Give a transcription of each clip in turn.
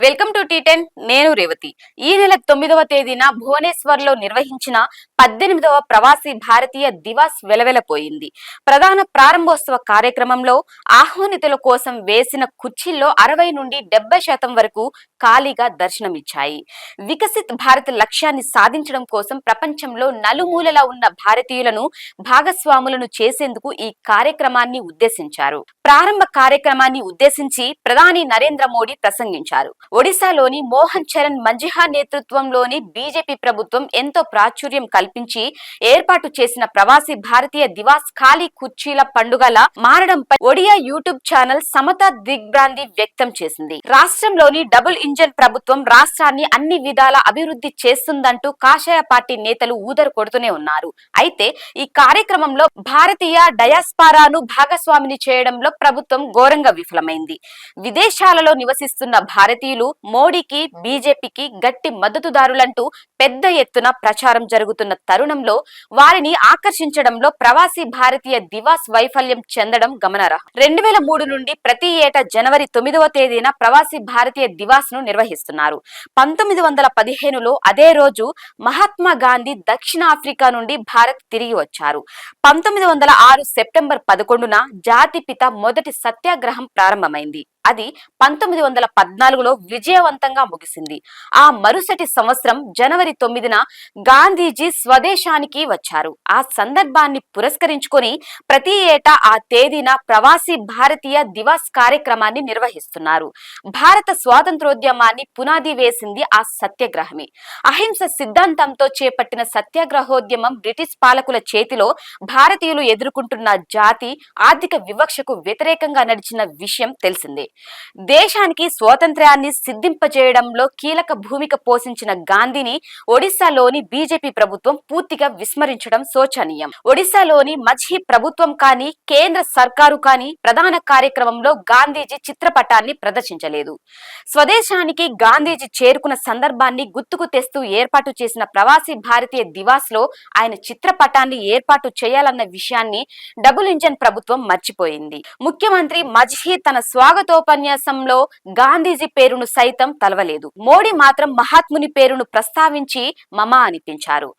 Welcome to టీ10. నేను రేవతి. ఈ నెల 9వ తేదీన భువనేశ్వర్లో నిర్వహించిన 18వ ప్రవాసీ భారతీయ దివాస్ వెలవెలపోయింది. ప్రధాన ప్రారంభోత్సవ కార్యక్రమంలో ఆహ్వానితుల కోసం వేసిన కుర్చీల్లో 60 నుండి 70% వరకు ఖాళీగా దర్శనమిచ్చాయి. వికసిత్ భారత్ లక్ష్యాన్ని సాధించడం కోసం ప్రపంచంలో నలుమూలలా ఉన్న భారతీయులను భాగస్వాములను చేసేందుకు ఈ కార్యక్రమాన్ని ఉద్దేశించారు. ప్రారంభ కార్యక్రమాన్ని ఉద్దేశించి ప్రధాని నరేంద్ర మోడీ ప్రసంగించారు. ఒడిశాలోని మోహన్ చరణ్ మంజిహా నేతృత్వంలోని బీజేపీ ప్రభుత్వం ఎంతో ప్రాచుర్యం కల్పించి ఏర్పాటు చేసిన ప్రవాసీ భారతీయ దివాస్ ఖాళీ కుర్చీల పండుగలా మారడంపై ఒడియా యూట్యూబ్ ఛానల్ సమత దిగ్భ్రాంతి వ్యక్తం చేసింది. రాష్ట్రంలోని డబుల్ ఇంజన్ ప్రభుత్వం రాష్ట్రాన్ని అన్ని విధాల అభివృద్ధి చేస్తుందంటూ కాషాయ పార్టీ నేతలు ఊదరు కొడుతూనే ఉన్నారు. అయితే ఈ కార్యక్రమంలో భారతీయ డయాస్పారాను భాగస్వామిని చేయడంలో ప్రభుత్వం ఘోరంగా విఫలమైంది. విదేశాలలో నివసిస్తున్న భారతీయులు మోడీకి బీజేపీకి గట్టి మద్దతుదారులంటూ పెద్ద ఎత్తున ప్రచారం జరుగుతున్న తరుణంలో వారిని ఆకర్షించడంలో ప్రవాసీ భారతీయ దివాస్ వైఫల్యం చెందడం గమనార్హం. 2003 నుండి ప్రతి ఏటా జనవరి 9వ తేదీన ప్రవాసీ భారతీయ దివాస్ ను నిర్వహిస్తున్నారు. 1915లో అదే రోజు మహాత్మా గాంధీ దక్షిణాఫ్రికా నుండి భారత్ తిరిగి వచ్చారు. 1906 సెప్టెంబర్ 11న జాతిపిత మొదటి సత్యాగ్రహం ప్రారంభమైంది. అది 1914లో విజయవంతంగా ముగిసింది. ఆ మరుసటి సంవత్సరం జనవరి 9న గాంధీజీ స్వదేశానికి వచ్చారు. ఆ సందర్భాన్ని పురస్కరించుకొని ప్రతి ఏటా ఆ తేదీన ప్రవాసీ భారతీయ దివాస్ కార్యక్రమాన్ని నిర్వహిస్తున్నారు. భారత స్వాతంత్రోద్యమాన్ని పునాది వేసింది ఆ సత్యాగ్రహమే. అహింస సిద్ధాంతంతో చేపట్టిన సత్యాగ్రహోద్యమం బ్రిటిష్ పాలకుల చేతిలో భారతీయులు ఎదుర్కొంటున్న జాతి ఆర్థిక వివక్షకు వ్యతిరేకంగా నడిచిన విషయం తెలిసిందే. దేశానికి స్వాతంత్ర్యాన్ని సిద్ధింపజేయడంలో కీలక భూమిక పోషించిన గాంధీని ఒడిశాలోని బీజేపీ ప్రభుత్వం పూర్తిగా విస్మరించడం శోచనీయం. ఒడిశాలోని మజ్హి ప్రభుత్వం కానీ కేంద్ర సర్కారు కానీ ప్రధాన కార్యక్రమంలో గాంధీజీ చిత్రపటాన్ని ప్రదర్శించలేదు. స్వదేశానికి గాంధీజీ చేరుకున్న సందర్భాన్ని గుర్తుకు తెస్తూ ఏర్పాటు చేసిన ప్రవాసీ భారతీయ దివాస్ లో ఆయన చిత్రపటాన్ని ఏర్పాటు చేయాలన్న విషయాన్ని డబుల్ ఇంజన్ ప్రభుత్వం మర్చిపోయింది. ముఖ్యమంత్రి మజ్హి తన స్వాగతోపన్యాసంలో గాంధీజీ పేరును సైతం తలవలేదు. మోడీ మాత్రం మహాత్ముని పేరును ప్రస్తావించి మమా అనిపించారు.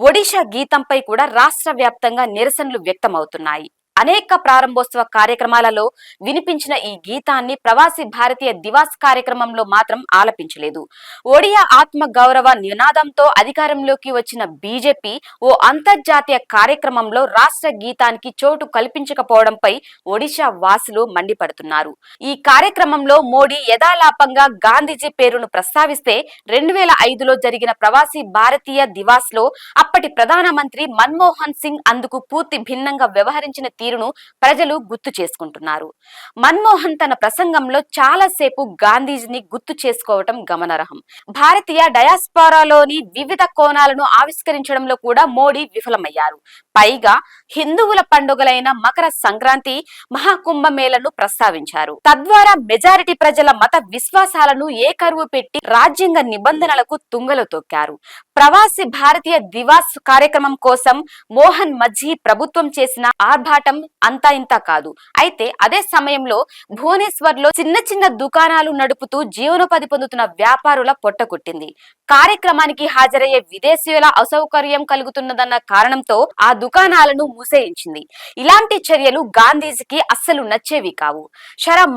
ఒడిశా గీతంపై కూడా రాష్ట్ర వ్యాప్తంగా నిరసనలు వ్యక్తమవుతున్నాయి. అనేక ప్రారంభోత్సవ కార్యక్రమాలలో వినిపించిన ఈ గీతాన్ని ప్రవాసీ భారతీయ దివాస్ కార్యక్రమంలో మాత్రం ఆలపించలేదు. ఒడియా ఆత్మ గౌరవ నినాదంతో అధికారంలోకి వచ్చిన బీజేపీ ఓ అంతర్జాతీయ కార్యక్రమంలో రాష్ట్ర గీతానికి చోటు కల్పించకపోవడంపై ఒడిశా వాసులు మండిపడుతున్నారు. ఈ కార్యక్రమంలో మోడీ యథాలాపంగా గాంధీజీ పేరును ప్రస్తావిస్తే 2005లో జరిగిన ప్రవాసీ భారతీయ దివాస్ లో అప్పటి ప్రధానమంత్రి మన్మోహన్ సింగ్ అందుకు పూర్తి భిన్నంగా వ్యవహరించిన తీరును ప్రజలు గుర్తు చేసుకుంటున్నారు. మన్మోహన్ తన ప్రసంగంలో చాలాసేపు గాంధీజీని గుర్తు చేసుకోవటం గమనార్హం. భారతీయ డయాస్పారాలోని వివిధ కోణాలను ఆవిష్కరించడంలో కూడా మోడీ విఫలమయ్యారు. పైగా హిందువుల పండుగలైన మకర సంక్రాంతి, మహాకుంభమేళను ప్రస్తావించారు. తద్వారా మెజారిటీ ప్రజల మత విశ్వాసాలను ఏకరువు పెట్టి రాజ్యాంగ నిబంధనలకు తుంగలు తొక్కారు. ప్రవాసీ భారతీయ దివాస్ కార్యక్రమం కోసం మోహన్ మజ్హి ప్రభుత్వం చేసిన ఆర్భాటం అంతా ఇంతా కాదు. అయితే అదే సమయంలో భువనేశ్వర్ లో చిన్న చిన్న దుకాణాలు నడుపుతూ జీవనోపాధి పొందుతున్న వ్యాపారుల పొట్టకొట్టింది. కార్యక్రమానికి హాజరయ్యే విదేశీయుల అసౌకర్యం కలుగుతున్నదన్న కారణంతో ఆ దుకాణాలను మూసేయించింది. ఇలాంటి చర్యలు గాంధీజీకి అస్సలు నచ్చేవి కావు.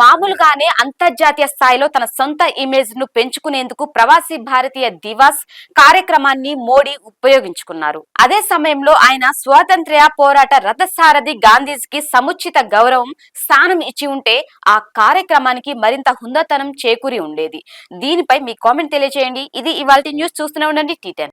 మామూలుగానే అంతర్జాతీయ స్థాయిలో తన సొంత ఇమేజ్ ను పెంచుకునేందుకు ప్రవాసీ భారతీయ దివాస్ కార్యక్రమాన్ని మోడీ ఉపయోగించుకున్నారు. అదే సమయంలో ఆయన స్వాతంత్ర్య పోరాట రథసారథి గాంధీజీకి సముచిత గౌరవం, స్థానం ఇచ్చి ఉంటే ఆ కార్యక్రమానికి మరింత హుందాతనం చేకూరి ఉండేది. దీనిపై మీ కామెంట్ తెలియజేయండి. ఇది ఇవాల్టి న్యూస్. చూస్తూనే ఉండండి టీ10.